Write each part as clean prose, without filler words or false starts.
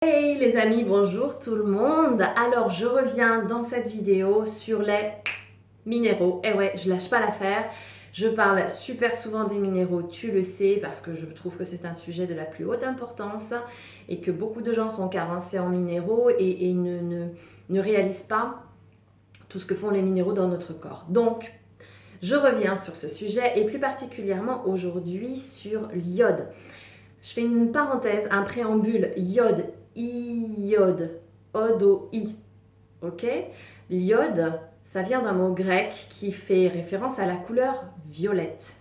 Hey les amis, bonjour tout le monde. Alors je reviens dans cette vidéo sur les minéraux. Et ouais, je lâche pas l'affaire. Je parle super souvent des minéraux, tu le sais, parce que je trouve que c'est un sujet de la plus haute importance et que beaucoup de gens sont carencés en minéraux et ne réalisent pas tout ce que font les minéraux dans notre corps. Donc, je reviens sur ce sujet et plus particulièrement aujourd'hui sur l'iode. Je fais une parenthèse, un préambule, iode, iode, O-D-O-I, ok? L'iode, ça vient d'un mot grec qui fait référence à la couleur violette.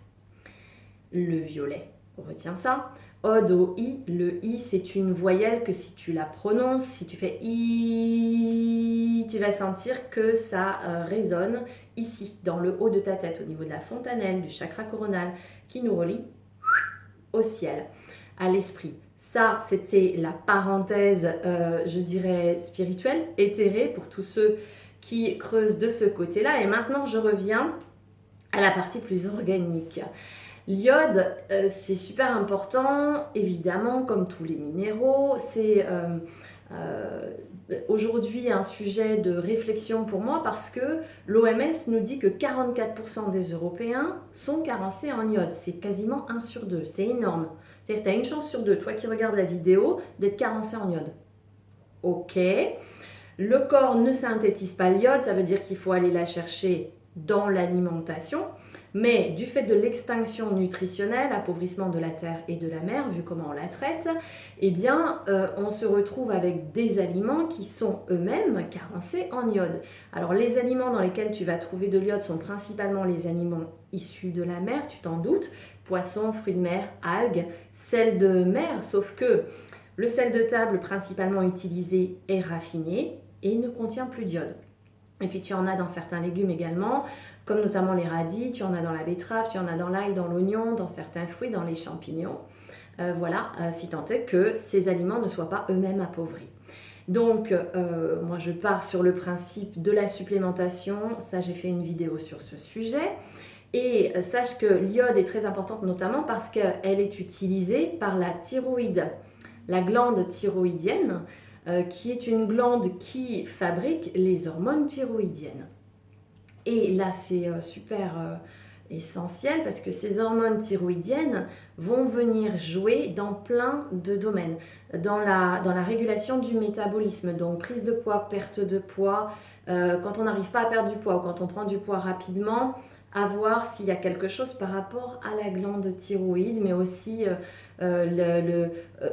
Le violet, on retient ça. O-D-O-I, le I, c'est une voyelle que si tu la prononces, si tu fais I, tu vas sentir que ça résonne ici, dans le haut de ta tête, au niveau de la fontanelle, du chakra coronal, qui nous relie au ciel, à l'esprit. Ça, c'était la parenthèse, je dirais, spirituelle, éthérée pour tous ceux qui creusent de ce côté-là. Et maintenant, je reviens à la partie plus organique. L'iode, c'est super important, évidemment, comme tous les minéraux. C'est aujourd'hui un sujet de réflexion pour moi parce que l'OMS nous dit que 44% des Européens sont carencés en iode. C'est quasiment 1 sur 2, c'est énorme. C'est-à-dire que tu as une chance sur 2, toi qui regardes la vidéo, d'être carencé en iode. Ok. Le corps ne synthétise pas l'iode, ça veut dire qu'il faut aller la chercher dans l'alimentation. Mais du fait de l'extinction nutritionnelle, appauvrissement de la terre et de la mer, vu comment on la traite, eh bien, on se retrouve avec des aliments qui sont eux-mêmes carencés en iode. Alors, les aliments dans lesquels tu vas trouver de l'iode sont principalement les aliments issus de la mer, tu t'en doutes, poissons, fruits de mer, algues, sel de mer, sauf que le sel de table principalement utilisé est raffiné et ne contient plus d'iode. Et puis tu en as dans certains légumes également, comme notamment les radis, tu en as dans la betterave, tu en as dans l'ail, dans l'oignon, dans certains fruits, dans les champignons. Voilà, si tant est que ces aliments ne soient pas eux-mêmes appauvris. Donc, moi je pars sur le principe de la supplémentation, ça j'ai fait une vidéo sur ce sujet. Et sache que l'iode est très importante notamment parce qu'elle est utilisée par la thyroïde, la glande thyroïdienne, qui est une glande qui fabrique les hormones thyroïdiennes. Et là, c'est super essentiel parce que ces hormones thyroïdiennes vont venir jouer dans plein de domaines. Dans la régulation du métabolisme, donc prise de poids, perte de poids, quand on n'arrive pas à perdre du poids ou quand on prend du poids rapidement, à voir s'il y a quelque chose par rapport à la glande thyroïde, mais aussi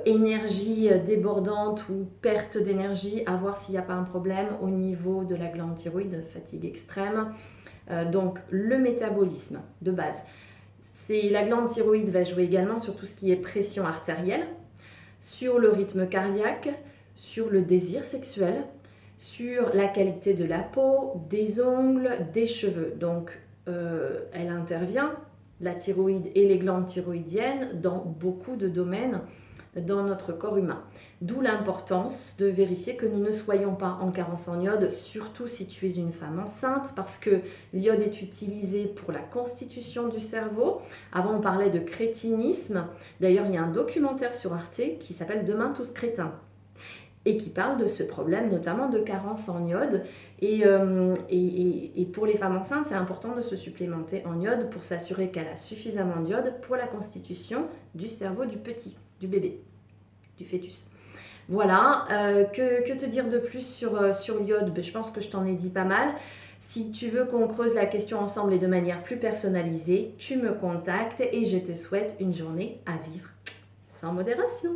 énergie débordante ou perte d'énergie, à voir s'il n'y a pas un problème au niveau de la glande thyroïde, fatigue extrême. Donc le métabolisme de base. La glande thyroïde va jouer également sur tout ce qui est pression artérielle, sur le rythme cardiaque, sur le désir sexuel, sur la qualité de la peau, des ongles, des cheveux. Donc elle intervient, la thyroïde et les glandes thyroïdiennes, dans beaucoup de domaines dans notre corps humain. D'où l'importance de vérifier que nous ne soyons pas en carence en iode, surtout si tu es une femme enceinte, parce que l'iode est utilisé pour la constitution du cerveau. Avant, on parlait de crétinisme. D'ailleurs, il y a un documentaire sur Arte qui s'appelle « Demain tous crétins » et qui parle de ce problème, notamment de carence en iode. Et pour les femmes enceintes, c'est important de se supplémenter en iode pour s'assurer qu'elle a suffisamment d'iode pour la constitution du cerveau du petit, du bébé, du fœtus. Voilà, que te dire de plus sur l'iode? Je pense que je t'en ai dit pas mal. Si tu veux qu'on creuse la question ensemble et de manière plus personnalisée, tu me contactes et je te souhaite une journée à vivre sans modération.